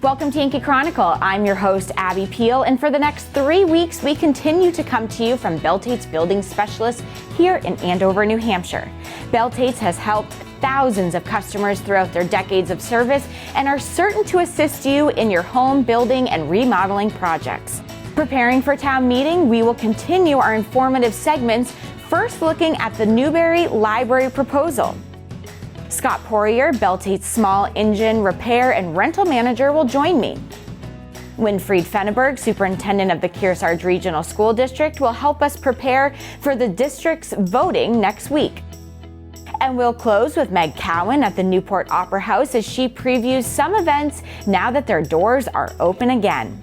Welcome to Yankee Chronicle. I'm your host, Abby Peel, and for the next 3 weeks, we continue to come to you from Belletetes Building Specialists here in Andover, New Hampshire. Belletetes has helped thousands of customers throughout their decades of service and are certain to assist you in your home building and remodeling projects. Preparing for town meeting, we will continue our informative segments, first looking at the Newbury Library proposal. Scott Poirier, Belletetes Small Engine Repair and Rental Manager, will join me. Winfried Feneberg, Superintendent of the Kearsarge Regional School District, will help us prepare for the district's voting next week. And we'll close with Meg Cowan at the Newport Opera House as she previews some events now that their doors are open again.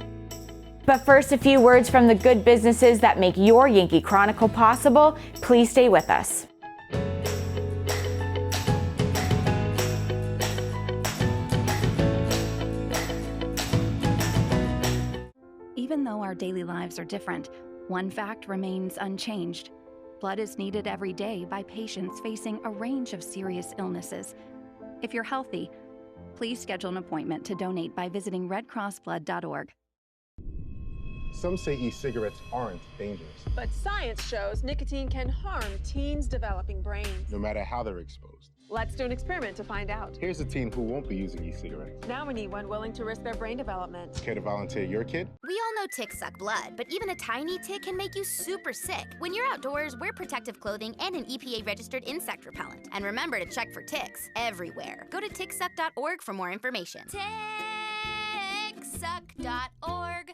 But first, a few words from the good businesses that make your Yankee Chronicle possible. Please stay with us. Even though our daily lives are different, one fact remains unchanged. Blood is needed every day by patients facing a range of serious illnesses. If you're healthy, please schedule an appointment to donate by visiting redcrossblood.org. Some say e-cigarettes aren't dangerous. But science shows nicotine can harm teens' developing brains. No matter how they're exposed. Let's do an experiment to find out. Here's a teen who won't be using e-cigarettes. Now we need one willing to risk their brain development. Care to volunteer your kid? We all know ticks suck blood, but even a tiny tick can make you super sick. When you're outdoors, wear protective clothing and an EPA-registered insect repellent. And remember to check for ticks everywhere. Go to ticksuck.org for more information. Ticksuck.org.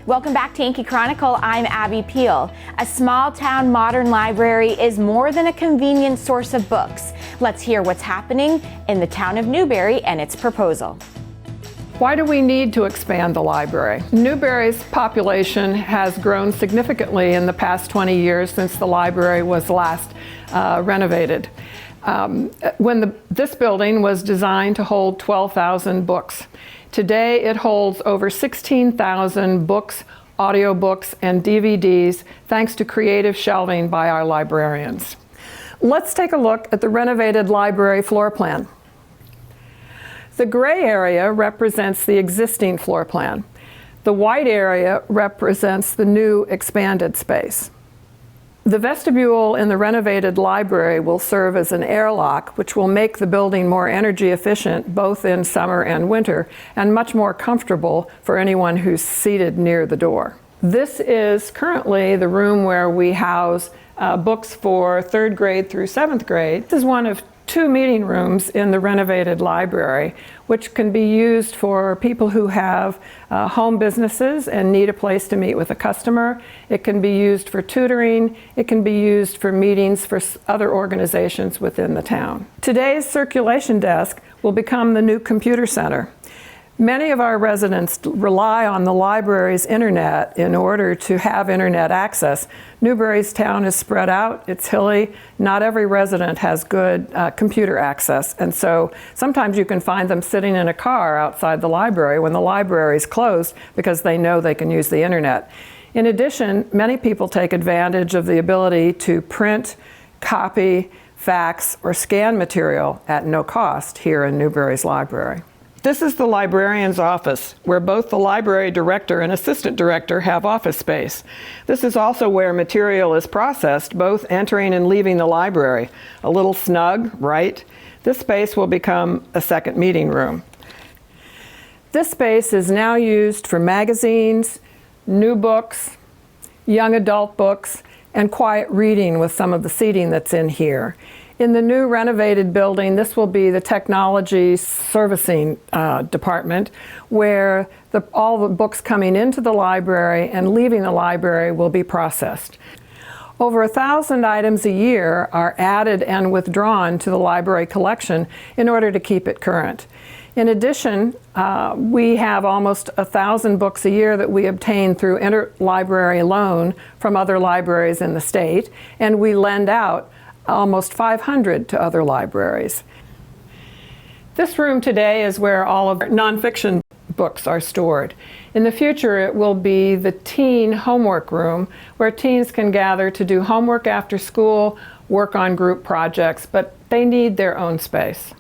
Welcome back to Yankee Chronicle. I'm Abby Peel. A small-town modern library is more than a convenient source of books. Let's hear what's happening in the town of Newberry and its proposal. Why do we need to expand the library? Newberry's population has grown significantly in the past 20 years since the library was last renovated. This building was designed to hold 12,000 books. Today it holds over 16,000 books, audiobooks, and DVDs thanks to creative shelving by our librarians. Let's take a look at the renovated library floor plan. The gray area represents the existing floor plan. The white area represents the new expanded space. The vestibule in the renovated library will serve as an airlock, which will make the building more energy efficient both in summer and winter, and much more comfortable for anyone who's seated near the door. This is currently the room where we house books for 3rd grade through 7th grade. This is one of 2 meeting rooms in the renovated library, which can be used for people who have home businesses and need a place to meet with a customer. It can be used for tutoring. It can be used for meetings for other organizations within the town. Today's circulation desk will become the new computer center. Many of our residents rely on the library's internet in order to have internet access. Newberry's town is spread out, it's hilly, not every resident has good computer access, and so sometimes you can find them sitting in a car outside the library when the library is closed because they know they can use the internet. In addition, many people take advantage of the ability to print, copy, fax, or scan material at no cost here in Newberry's library. This is the librarian's office, where both the library director and assistant director have office space. This is also where material is processed, both entering and leaving the library. A little snug, right? This space will become a second meeting room. This space is now used for magazines, new books, young adult books, and quiet reading with some of the seating that's in here. In the new renovated building, this will be the technology servicing department, where all the books coming into the library and leaving the library will be processed. Over 1,000 items a year are added and withdrawn to the library collection in order to keep it current. In addition, we have almost 1,000 books a year that we obtain through interlibrary loan from other libraries in the state, and we lend out almost 500 to other libraries. This room today is where all of our nonfiction books are stored. In the future, it will be the teen homework room where teens can gather to do homework after school, work on group projects, but they need their own space.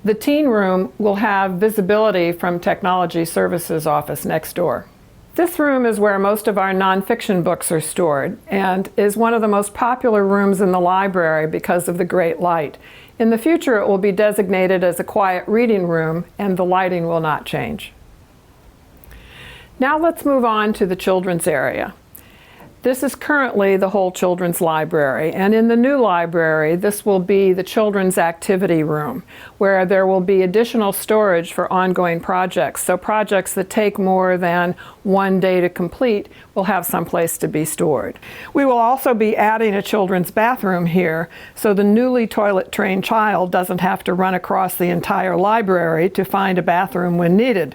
The teen room will have visibility from Technology Services office next door. This room is where most of our nonfiction books are stored and is one of the most popular rooms in the library because of the great light. In the future, it will be designated as a quiet reading room and the lighting will not change. Now let's move on to the children's area. This is currently the whole children's library, and in the new library, this will be the children's activity room, where there will be additional storage for ongoing projects. So projects that take more than one day to complete will have some place to be stored. We will also be adding a children's bathroom here, so the newly toilet-trained child doesn't have to run across the entire library to find a bathroom when needed.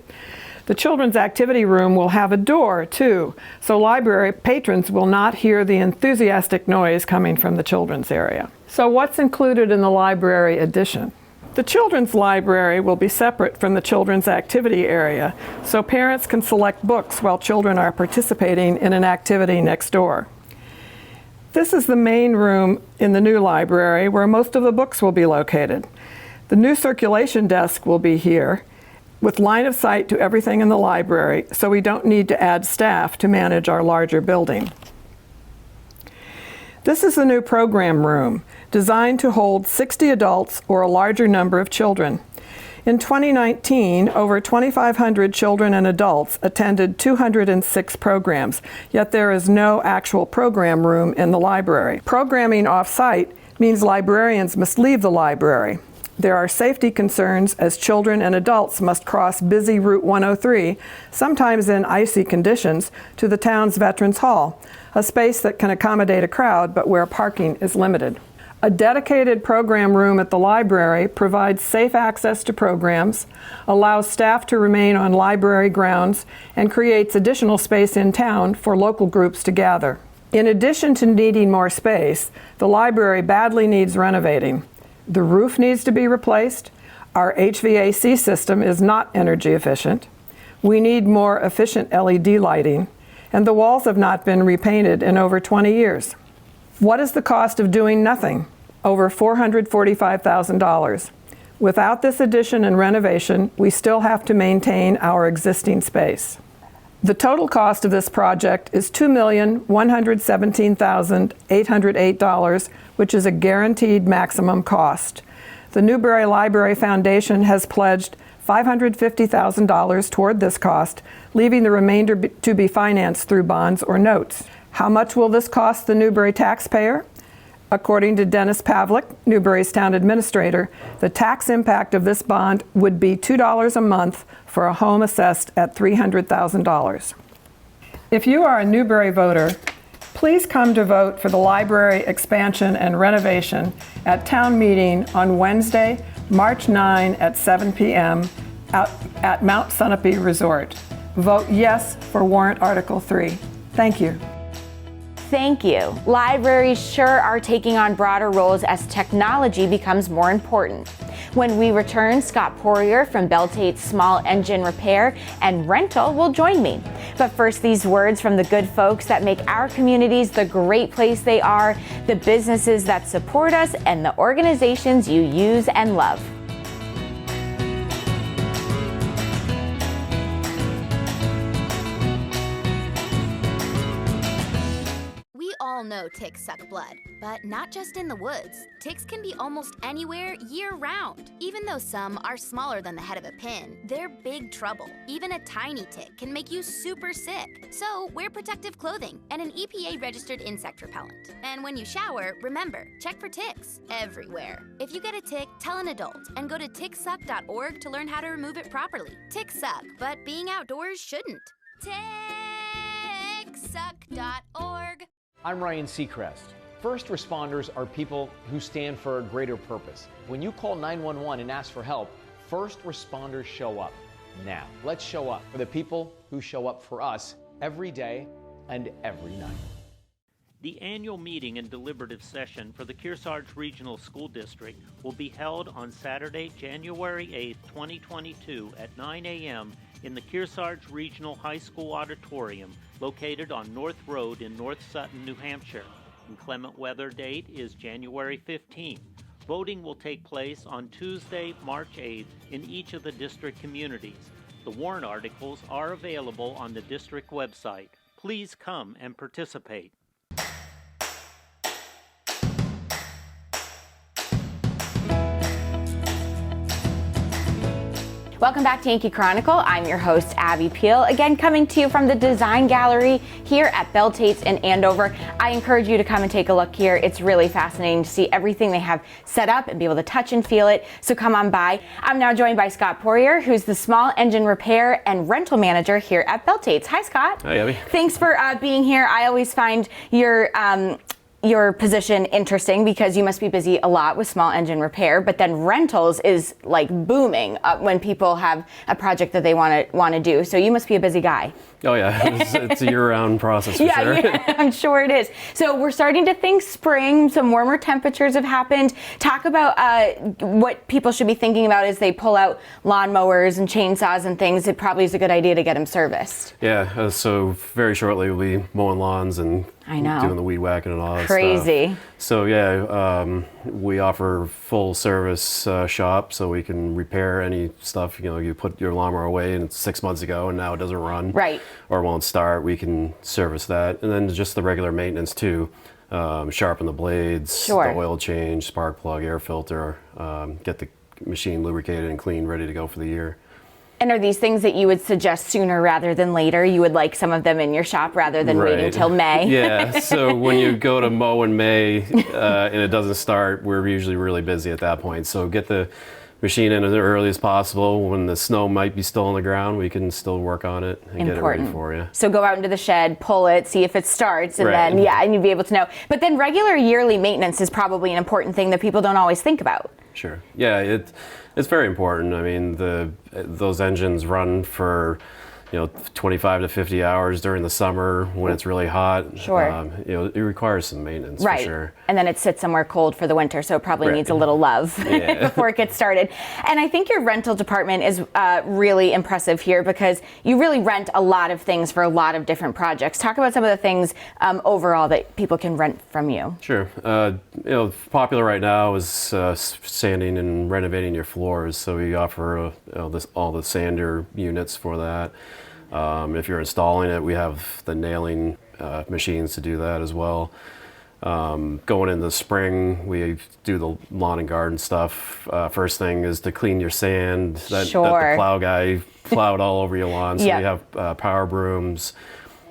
The children's activity room will have a door, too, so library patrons will not hear the enthusiastic noise coming from the children's area. So what's included in the library addition? The children's library will be separate from the children's activity area, so parents can select books while children are participating in an activity next door. This is the main room in the new library where most of the books will be located. The new circulation desk will be here, with line of sight to everything in the library, so we don't need to add staff to manage our larger building. This is the new program room, designed to hold 60 adults or a larger number of children. In 2019, over 2,500 children and adults attended 206 programs, yet there is no actual program room in the library. Programming off-site means librarians must leave the library. There are safety concerns as children and adults must cross busy Route 103, sometimes in icy conditions, to the town's Veterans Hall, a space that can accommodate a crowd but where parking is limited. A dedicated program room at the library provides safe access to programs, allows staff to remain on library grounds, and creates additional space in town for local groups to gather. In addition to needing more space, the library badly needs renovating. The roof needs to be replaced. Our HVAC system is not energy efficient. We need more efficient LED lighting, and the walls have not been repainted in over 20 years. What is the cost of doing nothing? Over $445,000. Without this addition and renovation, we still have to maintain our existing space. The total cost of this project is $2,117,808, which is a guaranteed maximum cost. The Newbury Library Foundation has pledged $550,000 toward this cost, leaving the remainder to be financed through bonds or notes. How much will this cost the Newbury taxpayer? According to Dennis Pavlik, Newbury's town administrator, the tax impact of this bond would be $2 a month for a home assessed at $300,000. If you are a Newbury voter, please come to vote for the library expansion and renovation at town meeting on Wednesday, March 9 at 7 p.m. at Mount Sunapee Resort. Vote yes for warrant Article 3. Thank you. Thank you. Libraries sure are taking on broader roles as technology becomes more important. When we return, Scott Poirier from Belletetes Small Engine Repair and Rental will join me. But first, these words from the good folks that make our communities the great place they are, the businesses that support us, and the organizations you use and love. We all know ticks suck blood, but not just in the woods. Ticks can be almost anywhere year-round. Even though some are smaller than the head of a pin, they're big trouble. Even a tiny tick can make you super sick. So wear protective clothing and an EPA-registered insect repellent. And when you shower, remember, check for ticks everywhere. If you get a tick, tell an adult and go to ticksuck.org to learn how to remove it properly. Ticks suck, but being outdoors shouldn't. Ticksuck.org. I'm Ryan Seacrest. First responders are people who stand for a greater purpose. When you call 911 and ask for help, first responders show up. Now, let's show up for the people who show up for us every day and every night. The annual meeting and deliberative session for the Kearsarge Regional School District will be held on Saturday, January 8th, 2022 at 9 a.m. in the Kearsarge Regional High School Auditorium located on North Road in North Sutton, New Hampshire. Inclement weather date is January 15th. Voting will take place on Tuesday, March 8th in each of the district communities. The warrant articles are available on the district website. Please come and participate. Welcome back to Yankee Chronicle. I'm your host, Abby Peel. Again, coming to you from the Design Gallery here at Belletetes in Andover. I encourage you to come and take a look here. It's really fascinating to see everything they have set up and be able to touch and feel it. So come on by. I'm now joined by Scott Poirier, who's the small engine repair and rental manager here at Belletetes. Hi, Scott. Hi, Abby. Thanks for being here. I always find your position interesting because you must be busy a lot with small engine repair, but then rentals is like booming when people have a project that they want to do. So you must be a busy guy. Oh yeah, it's a year-round process for sure. Yeah, I'm sure it is. So we're starting to think spring, some warmer temperatures have happened. Talk about what people should be thinking about as they pull out lawnmowers and chainsaws and things. It probably is a good idea to get them serviced. Yeah, so very shortly we'll be mowing lawns and doing the weed whacking and all that Crazy. stuff. So yeah, we offer full service shop, so we can repair any stuff. You know, you put your lawnmower away and it's 6 months ago and now it doesn't run. Right. Or won't start, we can service that. And then just the regular maintenance too. Sharpen the blades, the oil change, spark plug, air filter, get the machine lubricated and clean, ready to go for the year. And are these things that you would suggest sooner rather than later? You would like some of them in your shop rather than waiting till May? Yeah, so when you go to mow in May and it doesn't start, we're usually really busy at that point. So get the machine in as early as possible. When the snow might be still on the ground, we can still work on it and get it ready for you. So go out into the shed, pull it, see if it starts, and then, and you'd be able to know. But then regular yearly maintenance is probably an important thing that people don't always think about. Sure. Yeah, it's very important. I mean, those engines run for 25 to 50 hours during the summer when it's really hot. Sure. It requires some maintenance for sure. And then it sits somewhere cold for the winter, so it probably needs a little love before it gets started. And I think your rental department is really impressive here because you really rent a lot of things for a lot of different projects. Talk about some of the things overall that people can rent from you. Sure. Popular right now is sanding and renovating your floors. So we offer all the sander units for that. If you're installing it, we have the nailing machines to do that as well. Going into the spring, we do the lawn and garden stuff. First thing is to clean your sand that the plow guy plowed all over your lawn. So we have power brooms,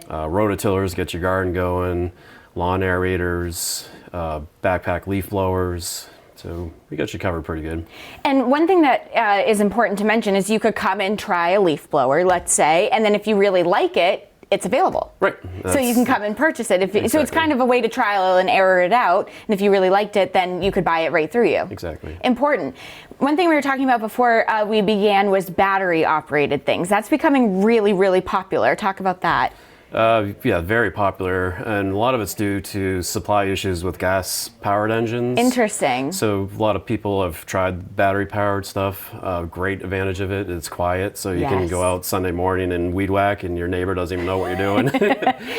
rototillers, get your garden going, lawn aerators, backpack leaf blowers. So we got you covered pretty good. And one thing that is important to mention is you could come and try a leaf blower, let's say, and then if you really like it, it's available. Right. So you can come and purchase it. So it's kind of a way to trial and error it out. And if you really liked it, then you could buy it right through you. Exactly. Important. One thing we were talking about before we began was battery operated things. That's becoming really, really popular. Talk about that. Yeah, very popular, and a lot of it's due to supply issues with gas-powered engines. Interesting. So a lot of people have tried battery-powered stuff. Great advantage of it, it's quiet, so you can go out Sunday morning and weed whack, and your neighbor doesn't even know what you're doing.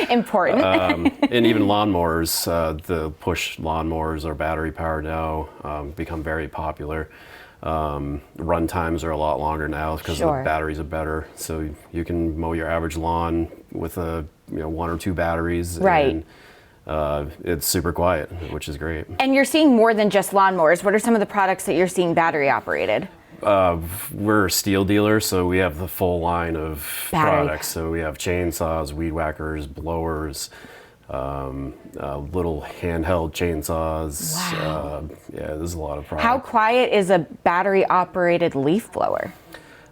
Important. And even lawnmowers, the push lawnmowers are battery-powered now, become very popular. Run times are a lot longer now because the batteries are better. So you can mow your average lawn with one or two batteries. Right. And it's super quiet, which is great. And you're seeing more than just lawnmowers. What are some of the products that you're seeing battery operated? We're a steel dealer, so we have the full line of products. So we have chainsaws, weed whackers, blowers, little handheld chainsaws. Wow. There's a lot of products. How quiet is a battery operated leaf blower?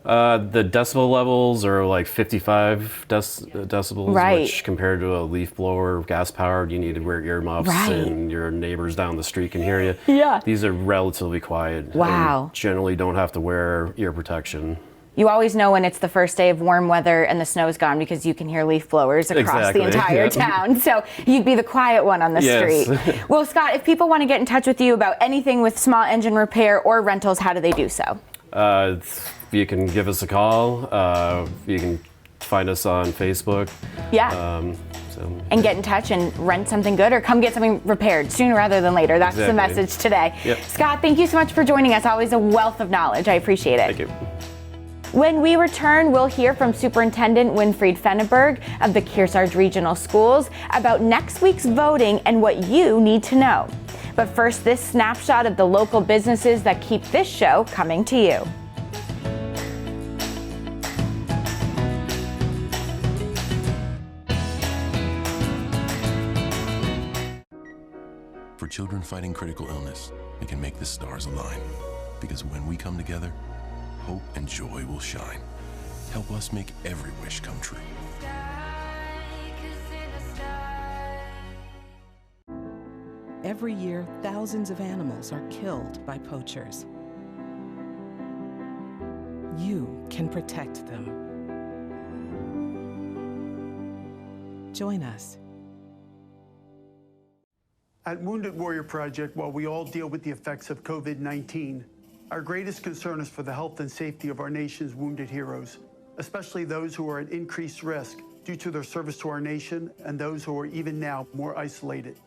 The decibel levels are like 55 decibels, which compared to a leaf blower, gas powered, you need to wear earmuffs and your neighbors down the street can hear you. Yeah. These are relatively quiet. Wow. And generally don't have to wear ear protection. You always know when it's the first day of warm weather and the snow's gone because you can hear leaf blowers across the entire town. So you'd be the quiet one on the street. Well, Scott, if people want to get in touch with you about anything with small engine repair or rentals, how do they do so? You can give us a call. You can find us on Facebook. Yeah. And get in touch and rent something good or come get something repaired sooner rather than later. That's the message today. Yep. Scott, thank you so much for joining us. Always a wealth of knowledge. I appreciate it. Thank you. When we return, we'll hear from Superintendent Winfried Feneberg of the Kearsarge Regional Schools about next week's voting and what you need to know. But first, this snapshot of the local businesses that keep this show coming to you. For children fighting critical illness, we can make the stars align. Because when we come together, hope and joy will shine. Help us make every wish come true. Every year, thousands of animals are killed by poachers. You can protect them. Join us. At Wounded Warrior Project, while we all deal with the effects of COVID-19, our greatest concern is for the health and safety of our nation's wounded heroes, especially those who are at increased risk due to their service to our nation and those who are even now more isolated.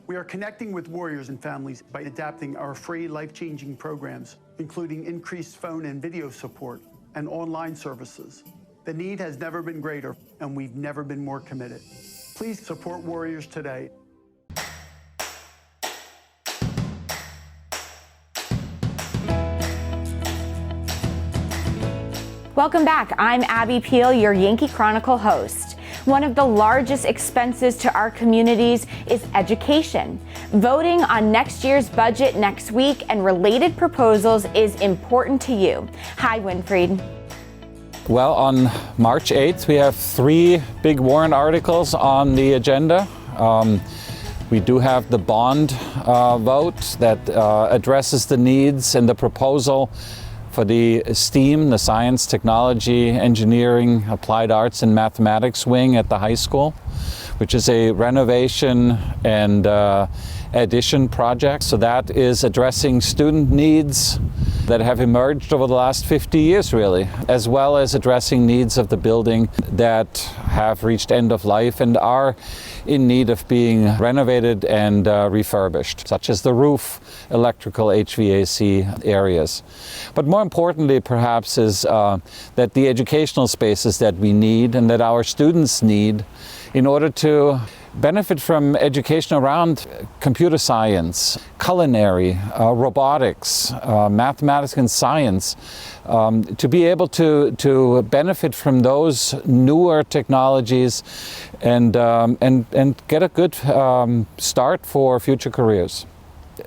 We are connecting with warriors and families by adapting our free life-changing programs, including increased phone and video support and online services. The need has never been greater, and we've never been more committed. Please support warriors today. Welcome back. I'm Abby Peel, your Yankee Chronicle host. One of the largest expenses to our communities is education. Voting on next year's budget next week and related proposals is important to you. Hi, Winfried. Well, on March 8th, we have 3 big warrant articles on the agenda. We do have the bond vote that addresses the needs and the proposal for the STEAM, the Science, Technology, Engineering, Applied Arts and Mathematics wing at the high school, which is a renovation and addition project. So that is addressing student needs that have emerged over the last 50 years, really, as well as addressing needs of the building that have reached end of life and are in need of being renovated and refurbished, such as the roof, electrical, HVAC areas. But more importantly, perhaps, is that the educational spaces that we need and that our students need in order to benefit from education around computer science, culinary, robotics, mathematics and science, to be able to benefit from those newer technologies and get a good start for future careers.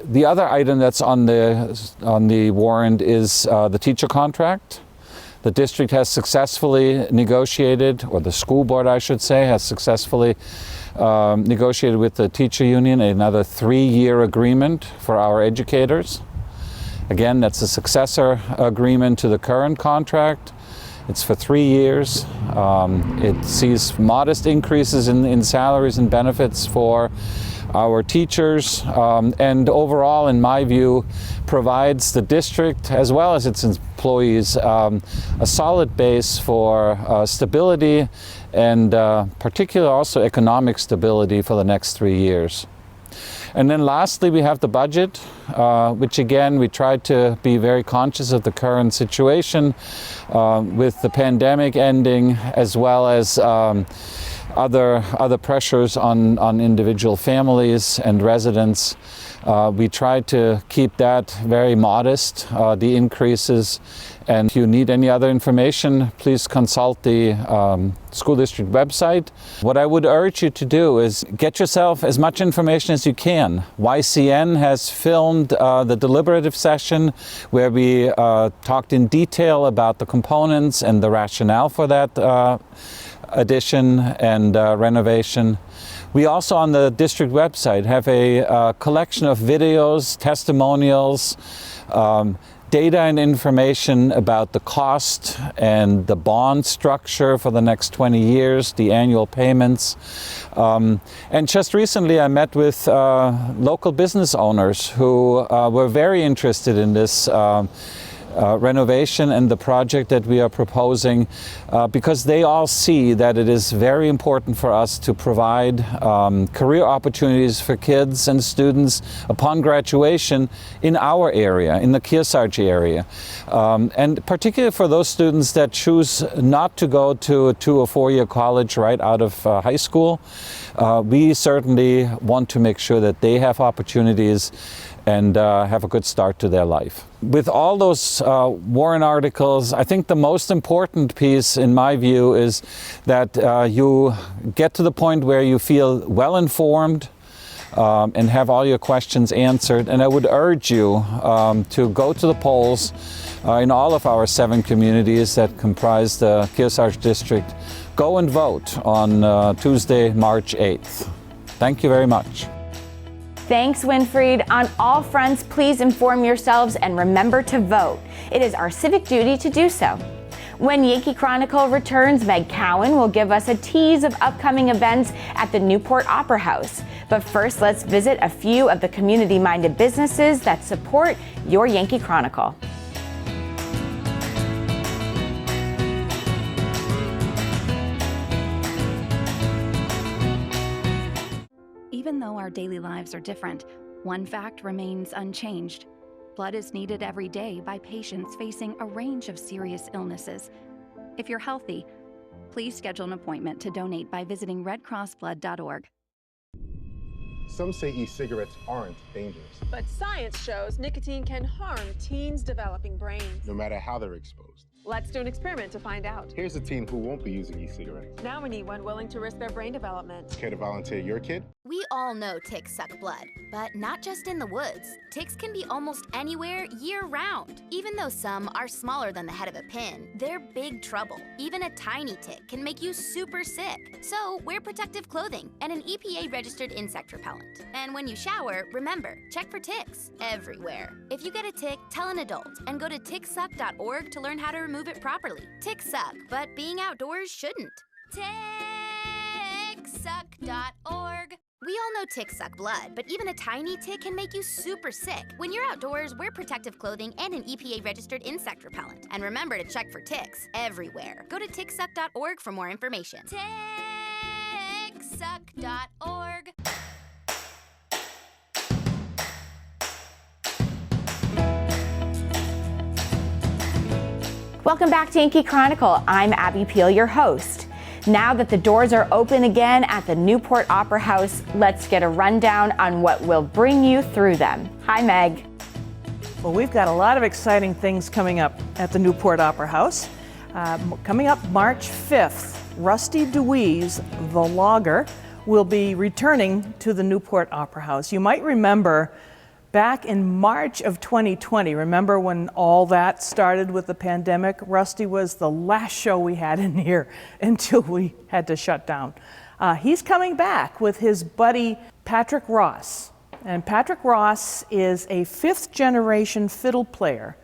The other item that's on the warrant is the teacher contract. The district has successfully negotiated, or the school board, I should say, has successfully negotiated with the teacher union another 3-year agreement for our educators. Again, that's a successor agreement to the current contract. It's for 3 years. It sees modest increases in salaries and benefits for our teachers, and overall, in my view, provides the district as well as its employees a solid base for stability and particularly also economic stability for the next 3 years. And then lastly, we have the budget, which again, we tried to be very conscious of the current situation with the pandemic ending, as well as other pressures on individual families and residents. We tried to keep that very modest, the increases. And if you need any other information, please consult the school district website. What I would urge you to do is get yourself as much information as you can. YCN has filmed the deliberative session where we talked in detail about the components and the rationale for that addition and renovation. We also on the district website have a collection of videos, testimonials, data and information about the cost and the bond structure for the next 20 years, the annual payments. And just recently I met with local business owners who were very interested in this renovation and the project that we are proposing, because they all see that it is very important for us to provide career opportunities for kids and students upon graduation in our area, in the Kearsarge area. And particularly for those students that choose not to go to a 2 or 4 year college right out of high school, we certainly want to make sure that they have opportunities and have a good start to their life. With all those Warren articles, I think the most important piece, in my view, is that you get to the point where you feel well informed and have all your questions answered. And I would urge you to go to the polls in all of our 7 communities that comprise the Kearsarge District. Go and vote on Tuesday, March 8th. Thank you very much. Thanks, Winfried. On all fronts, please inform yourselves and remember to vote. It is our civic duty to do so. When Yankee Chronicle returns, Meg Cowan will give us a tease of upcoming events at the Newport Opera House. But first, let's visit a few of the community-minded businesses that support your Yankee Chronicle. Even though our daily lives are different, one fact remains unchanged. Blood is needed every day by patients facing a range of serious illnesses. If you're healthy, please schedule an appointment to donate by visiting redcrossblood.org. Some say e-cigarettes aren't dangerous, But science shows nicotine can harm teens' developing brains. no matter how they're exposed. Let's do an experiment to find out. Here's a teen who won't be using e-cigarettes. Now we need one willing to risk their brain development. Care to volunteer your kid? We all know ticks suck blood, but not just in the woods. Ticks can be almost anywhere year-round. Even though some are smaller than the head of a pin, they're big trouble. Even a tiny tick can make you super sick. So wear protective clothing and an EPA-registered insect repellent. And when you shower, remember, check for ticks everywhere. If you get a tick, tell an adult and go to ticksuck.org to learn how to remove it properly. Ticks suck, but being outdoors shouldn't. Ticksuck.org. We all know ticks suck blood, but even a tiny tick can make you super sick. When you're outdoors, wear protective clothing and an EPA-registered insect repellent. And remember to check for ticks everywhere. Go to ticksuck.org for more information. Ticksuck.org. Welcome back to Yankee Chronicle. I'm Abby Peel, your host. Now that the doors are open again at the Newport Opera House, let's get a rundown on what will bring you through them. Hi, Meg. Well, we've got a lot of exciting things coming up at the Newport Opera House. Coming up March 5th, Rusty DeWeese, the logger, will be returning to the Newport Opera House. You might remember back in March of 2020, remember when all that started with the pandemic? Rusty was the last show we had in here until we had to shut down. He's coming back with his buddy Patrick Ross. And Patrick Ross is a 5th-generation fiddle player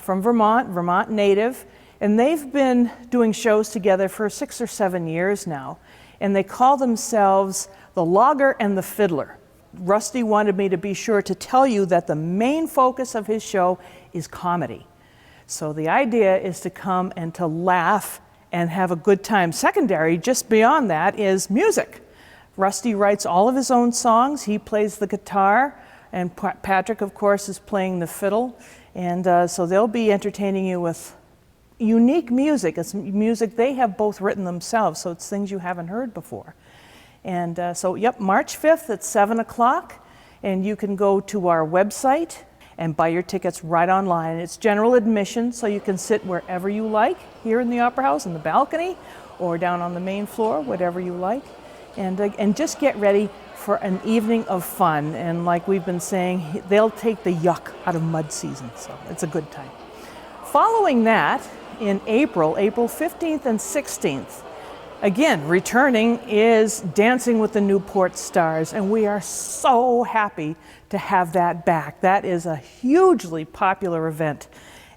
from Vermont native. And they've been doing shows together for 6 or 7 years now. And they call themselves the Logger and the Fiddler. Rusty wanted me to be sure to tell you that the main focus of his show is comedy. So the idea is to come and to laugh and have a good time. Secondary, just beyond that, is music. Rusty writes all of his own songs. He plays the guitar, and Patrick, of course, is playing the fiddle. And so they'll be entertaining you with unique music. It's music they have both written themselves, so it's things you haven't heard before. And March 5th at 7 o'clock, and you can go to our website and buy your tickets right online. It's general admission, so you can sit wherever you like, here in the Opera House, in the balcony, or down on the main floor, whatever you like. And just get ready for an evening of fun. And like we've been saying, they'll take the yuck out of mud season, so it's a good time. Following that, in April 15th and 16th, again, returning is Dancing with the Newport Stars, and we are so happy to have that back. That is a hugely popular event,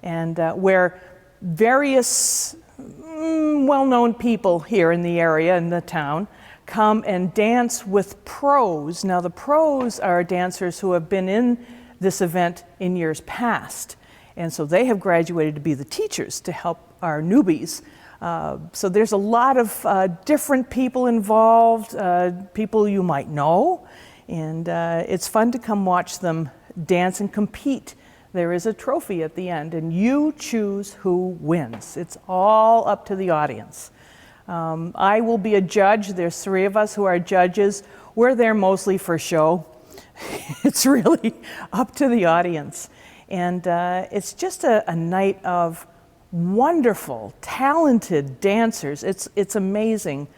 and where various well-known people here in the area, in the town, come and dance with pros. Now, the pros are dancers who have been in this event in years past, And so they have graduated to be the teachers to help our newbies. So there's a lot of different people involved, people you might know, and it's fun to come watch them dance and compete. There is a trophy at the end, and you choose who wins. It's all up to the audience. I will be a judge. There's 3 of us who are judges. We're there mostly for show. It's really up to the audience. And it's just a night of wonderful, talented dancers. It's amazing.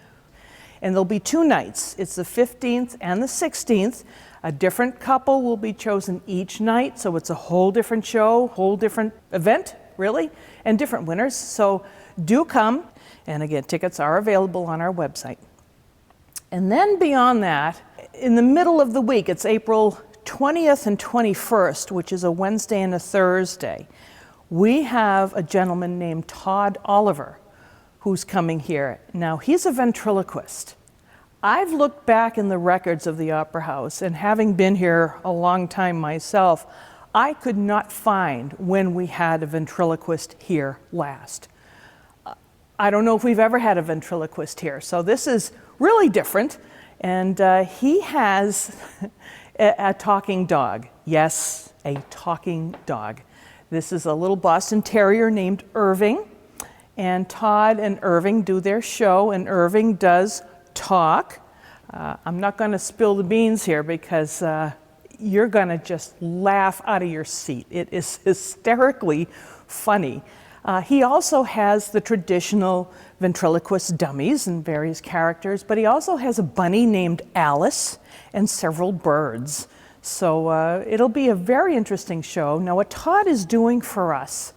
And there'll be 2 nights. It's the 15th and the 16th. A different couple will be chosen each night, so it's a whole different show, whole different event, really, and different winners. So do come. And again, tickets are available on our website. And then beyond that, in the middle of the week, it's April 20th and 21st, which is a Wednesday and a Thursday, we have a gentleman named Todd Oliver who's coming here. Now, he's a ventriloquist. I've looked back in the records of the Opera House, and having been here a long time myself, I could not find when we had a ventriloquist here last. I don't know if we've ever had a ventriloquist here, so this is really different. And he has a talking dog. Yes, a talking dog. This is a little Boston Terrier named Irving, and Todd and Irving do their show, and Irving does talk. I'm not going to spill the beans here because you're going to just laugh out of your seat. It is hysterically funny. He also has the traditional ventriloquist dummies and various characters, but he also has a bunny named Alice and several birds. So it'll be a very interesting show. Now, what Todd is doing for us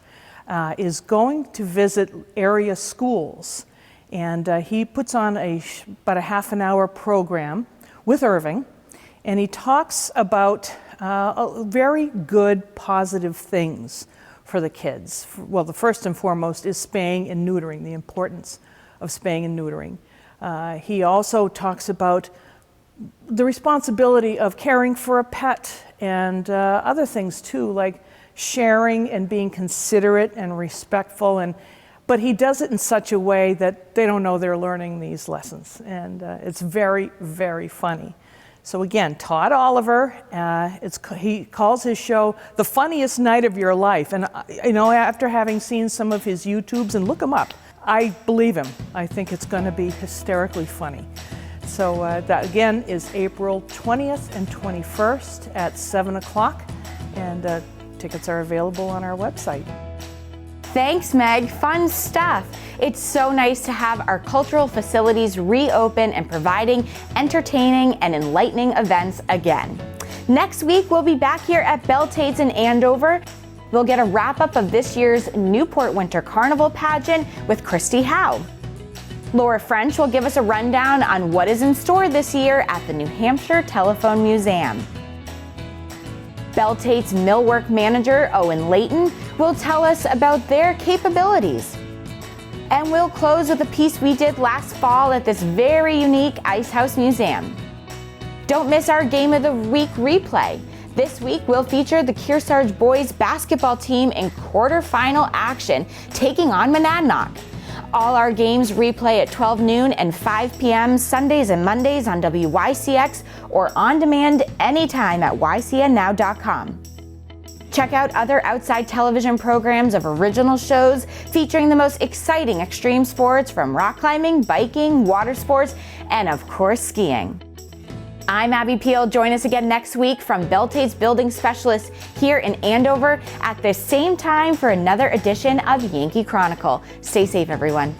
is going to visit area schools. And he puts on about a half an hour program with Irving, and he talks about very good, positive things for the kids. Well, the first and foremost is spaying and neutering, the importance of spaying and neutering. He also talks about the responsibility of caring for a pet and other things too, like sharing and being considerate and respectful, but he does it in such a way that they don't know they're learning these lessons, and it's very, very funny. So again, Todd Oliver, he calls his show The Funniest Night of Your Life. And after having seen some of his YouTubes, and look him up, I believe him. I think it's going to be hysterically funny. So that again is April 20th and 21st at 7 o'clock, and tickets are available on our website. Thanks, Meg. Fun stuff. It's so nice to have our cultural facilities reopen and providing entertaining and enlightening events again. Next week, we'll be back here at Belletetes in Andover. We'll get a wrap-up of this year's Newport Winter Carnival pageant with Christy Howe. Laura French will give us a rundown on what is in store this year at the New Hampshire Telephone Museum. Belletetes millwork manager Owen Layton will tell us about their capabilities. And we'll close with a piece we did last fall at this very unique Ice House Museum. Don't miss our Game of the Week replay. This week we'll feature the Kearsarge boys basketball team in quarterfinal action, taking on Monadnock. All our games replay at 12 noon and 5 p.m. Sundays and Mondays on WYCX or on demand anytime at ycnnow.com. Check out other outside television programs of original shows featuring the most exciting extreme sports from rock climbing, biking, water sports, and of course skiing. I'm Abby Peel. Join us again next week from Belletetes Building Specialists here in Andover at the same time for another edition of Yankee Chronicle. Stay safe, everyone.